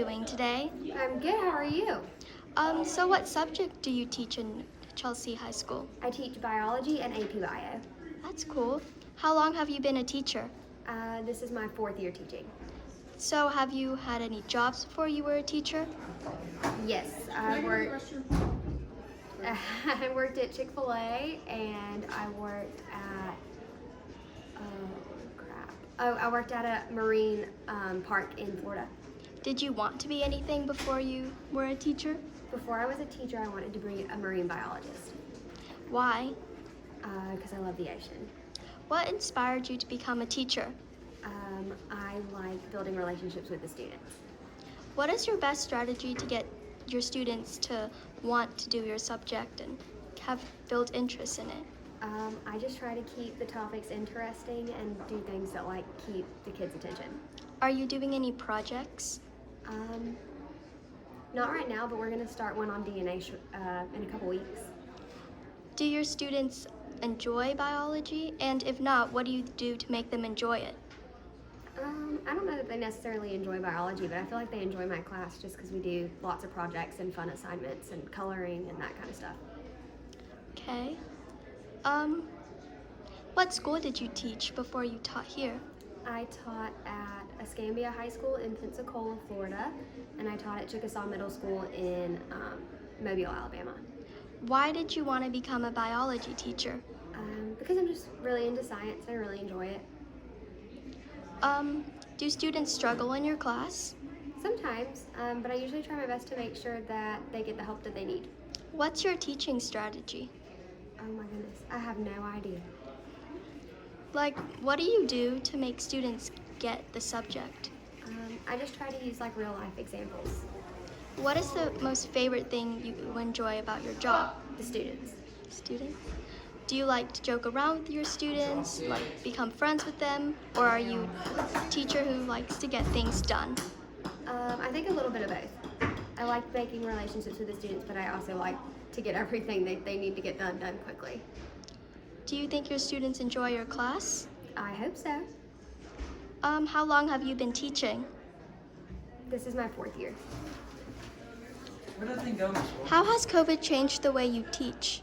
doing today? I'm good, how are you? So what subject do you teach in Chelsea High School? I teach biology and AP Bio. That's cool. How long have you been a teacher? This is my 4th year teaching. So have you had any jobs before you were a teacher? Yes, I worked at Chick-fil-A and I worked at, I worked at a marine park in Florida. Did you want to be anything before you were a teacher? Before I was a teacher, I wanted to be a marine biologist. Why? Because I love the ocean. What inspired you to become a teacher? I like building relationships with the students. What is your best strategy to get your students to want to do your subject and build interest in it? I just try to keep the topics interesting and do things that keep the kids' attention. Are you doing any projects? Not right now, but we're going to start one on DNA in a couple weeks. Do your students enjoy biology? And if not, what do you do to make them enjoy it? I don't know that they necessarily enjoy biology, but I feel like they enjoy my class just because we do lots of projects and fun assignments and coloring and that kind of stuff. Okay. What school did you teach before you taught here? I taught at Escambia High School in Pensacola, Florida, and I taught at Chickasaw Middle School in Mobile, Alabama. Why did you want to become a biology teacher? Because I'm just really into science and I really enjoy it. Do students struggle in your class? Sometimes, but I usually try my best to make sure that they get the help that they need. What's your teaching strategy? Oh my goodness, I have no idea. What do you do to make students get the subject? I just try to use real life examples. What is the most favorite thing you enjoy about your job? The students. Students? Do you like to joke around with your students, become friends with them, or are you a teacher who likes to get things done? I think a little bit of both. I like making relationships with the students, but I also like to get everything they need to get done quickly. Do you think your students enjoy your class? I hope so. How long have you been teaching? This is my 4th year. How has COVID changed the way you teach?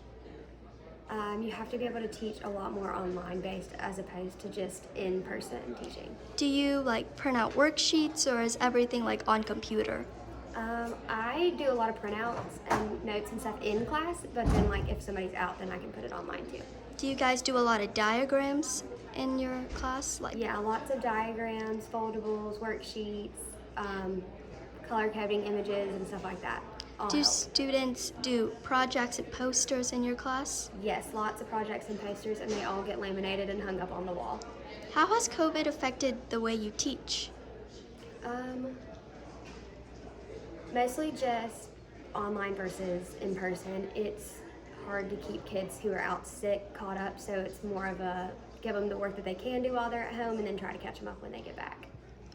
You have to be able to teach a lot more online based as opposed to just in-person teaching. Do you print out worksheets, or is everything on computer? I do a lot of printouts and notes and stuff in class, but then if somebody's out, then I can put it online too. Do you guys do a lot of diagrams in your class? Yeah, lots of diagrams, foldables, worksheets, color coding images and stuff like that. Do students do projects and posters in your class? Yes, lots of projects and posters, and they all get laminated and hung up on the wall. How has COVID affected the way you teach? Mostly just online versus in person. It's hard to keep kids who are out sick caught up, so it's more of a give them the work that they can do while they're at home and then try to catch them up when they get back.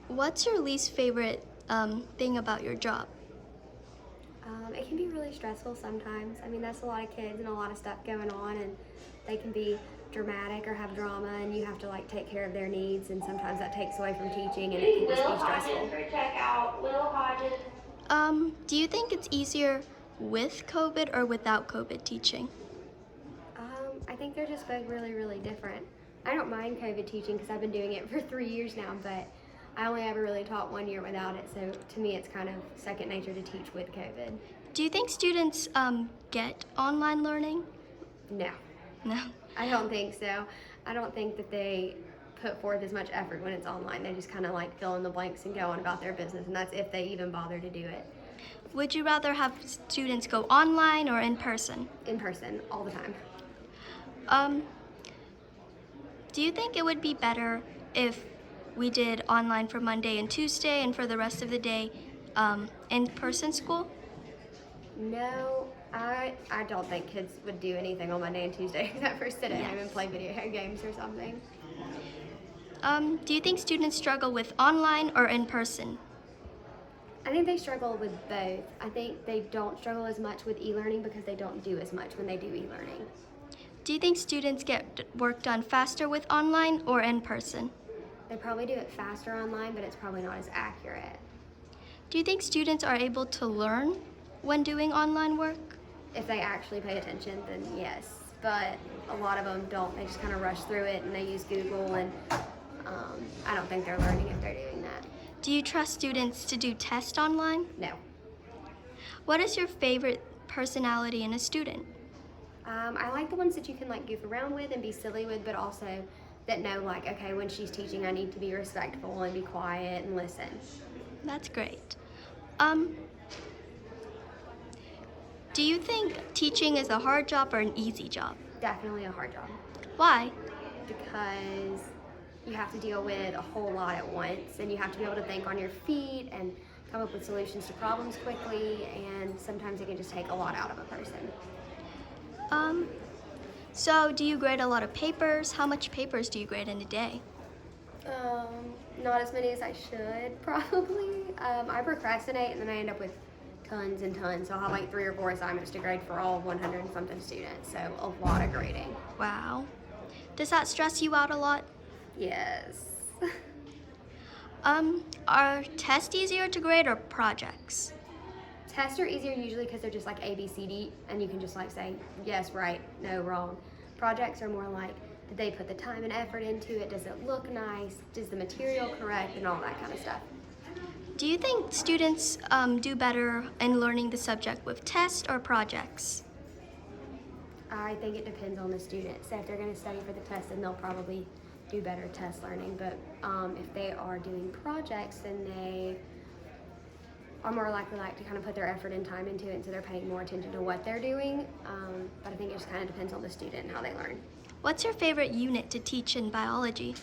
What's your least favorite thing about your job? It can be really stressful sometimes. I mean, that's a lot of kids and a lot of stuff going on, and they can be dramatic or have drama, and you have to take care of their needs, and sometimes that takes away from teaching, and it can just be stressful. Do you think it's easier with COVID or without COVID teaching? I think they're just both really, really different. I don't mind COVID teaching because I've been doing it for 3 years now, but I only ever really taught 1 year without it, so to me it's kind of second nature to teach with COVID. Do you think students get online learning? No. No? I don't think so. I don't think that they put forth as much effort when it's online. They just kind of fill in the blanks and go on about their business, and that's if they even bother to do it. Would you rather have students go online or in person? In person, all the time. Do you think it would be better if we did online for Monday and Tuesday and for the rest of the day in-person school? No, I don't think kids would do anything on Monday and Tuesday except for sit at home and play video games or something. Do you think students struggle with online or in person? I think they struggle with both. I think they don't struggle as much with e-learning because they don't do as much when they do e-learning. Do you think students get work done faster with online or in person? They probably do it faster online, but it's probably not as accurate. Do you think students are able to learn when doing online work? If they actually pay attention, then yes. But a lot of them don't. They just kind of rush through it and they use Google, and I don't think they're learning if they're doing that. Do you trust students to do tests online? No. What is your favorite personality in a student? I like the ones that you can like goof around with and be silly with, but also that know like, okay, when she's teaching, I need to be respectful and be quiet and listen. That's great. Do you think teaching is a hard job or an easy job? Definitely a hard job Why? because you have to deal with a whole lot at once, and you have to be able to think on your feet and come up with solutions to problems quickly, and sometimes it can just take a lot out of a person. So do you grade a lot of papers? How much papers do you grade in a day? Not as many as I should, probably. I procrastinate and then I end up with tons and tons. So I'll have like 3 or 4 assignments to grade for all 100 and something students. So a lot of grading. Wow. Does that stress you out a lot? Yes. Are tests easier to grade or projects? Tests are easier usually because they're just like A, B, C, D, and you can just like say yes, right, no, wrong. Projects are more like, did they put the time and effort into it? Does it look nice? Is the material correct? And all that kind of stuff. Do you think students do better in learning the subject with tests or projects? I think it depends on the student. So if they're going to study for the test, then they'll probably do better test learning. But if they are doing projects, then they are more likely to kind of put their effort and time into it, and so they're paying more attention to what they're doing. But I think it just kind of depends on the student and how they learn. What's your favorite unit to teach in biology?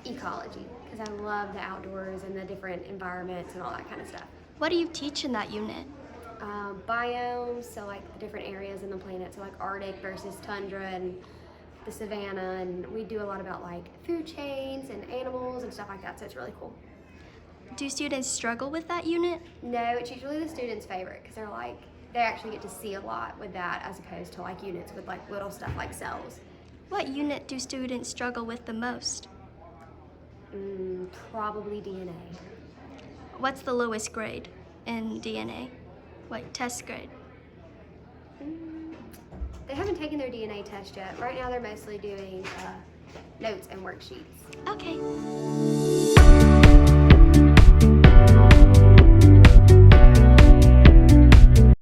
Ecology, because I love the outdoors and the different environments and all that kind of stuff. What do you teach in that unit? Biomes, so like the different areas in the planet, so like Arctic versus tundra and the savanna, and we do a lot about like food chains and animals and stuff like that, so it's really cool. Do students struggle with that unit? No, it's usually the students' favorite because they're like, they actually get to see a lot with that as opposed to like units with like little stuff like cells. What unit do students struggle with the most? Probably DNA. What's the lowest grade in DNA? What test grade? They haven't taken their DNA test yet. Right now they're mostly doing notes and worksheets. Okay.